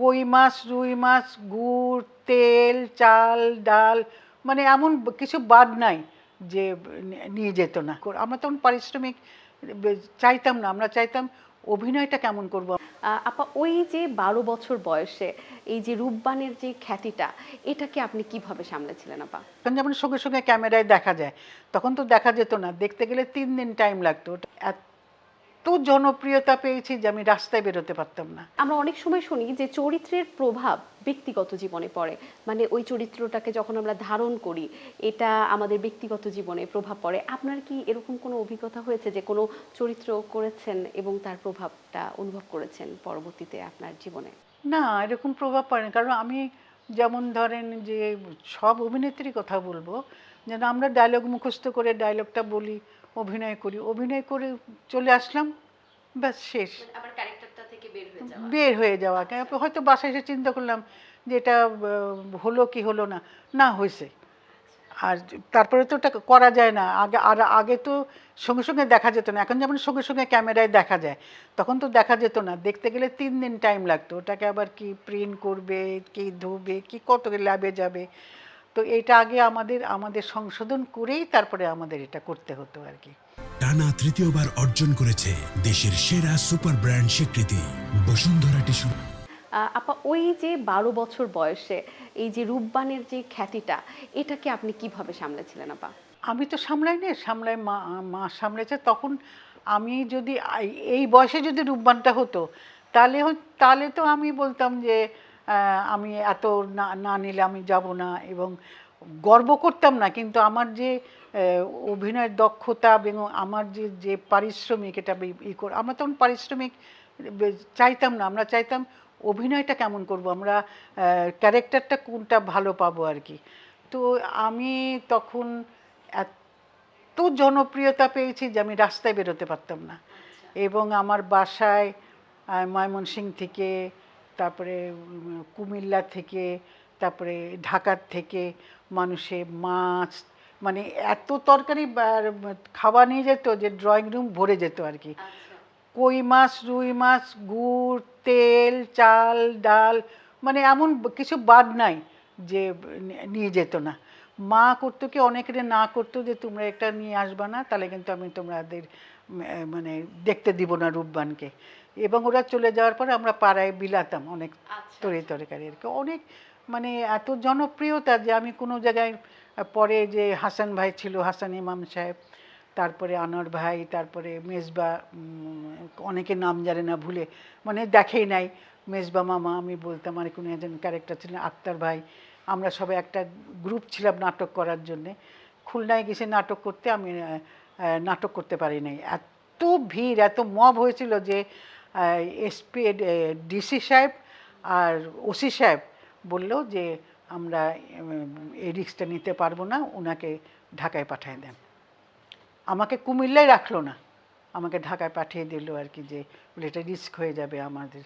কই মাছ, রুই মাছ, গুড়, তেল, চাল, ডাল, মানে এমন কিছু বাদ নাই যে নিয়ে যেত না। আমরা তখন পারিশ্রমিক চাইতাম না, আমরা চাইতাম অভিনয়টা কেমন করব। আপা, ওই যে 12 বছর বয়সে এই যে রূপবানের যে খ্যাতিটা, এটাকে আপনি কিভাবে সামলেছিলেন আপা? তখন যেমন সঙ্গে সঙ্গে ক্যামেরায় দেখা যায়, তখন তো দেখা যেত না, দেখতে গেলে 3 দিন টাইম লাগতো। এত জনপ্রিয়তা পেয়েছি যে আমি রাস্তায় বেরোতে পারতাম না। আমরা অনেক সময় শুনি যে চরিত্রের প্রভাব ব্যক্তিগত জীবনে পড়ে, মানে ওই চরিত্রটাকে যখন আমরা ধারণ করি এটা আমাদের ব্যক্তিগত জীবনে প্রভাব পড়ে। আপনার কি এরকম কোনো অভিজ্ঞতা হয়েছে যে কোনো চরিত্র করেছেন এবং তার প্রভাবটা অনুভব করেছেন পরবর্তীতে আপনার জীবনে? না, এরকম প্রভাব পড়ে না, কারণ আমি যেমন ধরেন যে সব অভিনেত্রীর কথা বলবো, যেন আমরা ডায়লগ মুখস্থ করে ডায়লগটা বলি, অভিনয় করে চলে আসলাম, ব্যাস শেষ। আবার ক্যারেক্টারটা থেকে বের হয়ে যাওয়া, হয়তো বাসায় এসে চিন্তা করলাম যে এটা হলো কি হলো না, না হয়েছে। আর তারপরে তো ওটা করা যায় না, আগে তো সঙ্গে সঙ্গে দেখা যেত না, এখন যেমন সঙ্গে সঙ্গে ক্যামেরায় দেখা যায়, তখন তো দেখা যেত না, দেখতে গেলে 3 দিন টাইম লাগতো, ওটাকে আবার কি প্রিন্ট করবে, কি ধোবে, কি কত ল্যাবে যাবে। তো এটা আগে আমাদের সংশোধন করেই তারপরে আমাদের এটা করতে হতো আর কি। টানা তৃতীয়বার অর্জন করেছে দেশের সেরা সুপার ব্র্যান্ড স্বীকৃতি বসুন্ধরা টিস্যু। আপা, ওই যে 12 বছর বয়সে এই যে রূপবানের যে খ্যাতিটা, এটাকে আপনি কিভাবে সামলেছিলেন আপা? আমি তো সামলাই না, সামলাই মা, মা সামলেছে। তখন আমি যদি এই বয়সে যদি রূপবানটা হতো, তাহলে তো আমি বলতাম যে আমি এত না না নিলে আমি যাব না, এবং গর্ব করতাম না, কিন্তু আমার যে অভিনয়ের দক্ষতা এবং আমার যে যে পারিশ্রমিক, এটা আমরা তখন পারিশ্রমিক চাইতাম না, আমরা চাইতাম অভিনয়টা কেমন করব, আমরা ক্যারেক্টারটা কোনটা ভালো পাবো আর কি। তো আমি তখন এত জনপ্রিয়তা পেয়েছি যে আমি রাস্তায় বেরোতে পারতাম না, এবং আমার বাসায় ময়মনসিংহ থেকে, তারপরে কুমিল্লা থেকে, তারপরে ঢাকার থেকে মানুষে মাছ, মানে এত তরকারি খাওয়া নিয়ে যেত যে ড্রয়িং রুম ভরে যেত আর কি। কই মাছ, রুই মাছ, গুড়, তেল, চাল, ডাল, মানে এমন কিছু বাদ নাই যে নিয়ে যেত না। মা করতো কি, অনেকের না করতো যে তোমরা একটা নিয়ে আসবা না, তাহলে কিন্তু আমি তোমাদের মানে দেখতে দিব না রূপবানকে। এবং ওরা চলে যাওয়ার পরে আমরা পাড়ায় বিলাতাম অনেক তরকারি আর কি, অনেক, মানে এত জনপ্রিয়তা যে আমি কোনো জায়গায় পরে যে হাসান ভাই ছিল, হাসান ইমাম সাহেব, তারপরে আনোয়ার ভাই, তারপরে মেজবা, অনেকে নাম জানে না, ভুলে, মানে দেখেই নাই, মেজবা মামা আমি বলতাম, আর কোনো একজন ক্যারেক্টার ছিলেন আক্তার ভাই, আমরা সবাই একটা গ্রুপ ছিলাম নাটক করার জন্যে। খুলনায় গেছে নাটক করতে, আমি নাটক করতে পারি নাই, এত ভিড়, এত মব হয়েছিল যে এসপি, ডিসি সাহেব আর ওসি সাহেব বললো যে আমরা এই রিস্কটা নিতে পারবো না, ওনাকে ঢাকায় পাঠিয়ে দেন। আমাকে কুমিল্লায় রাখলো না, আমাকে ঢাকায় পাঠিয়ে দিল আর কি, যে এটা রিস্ক হয়ে যাবে আমাদের।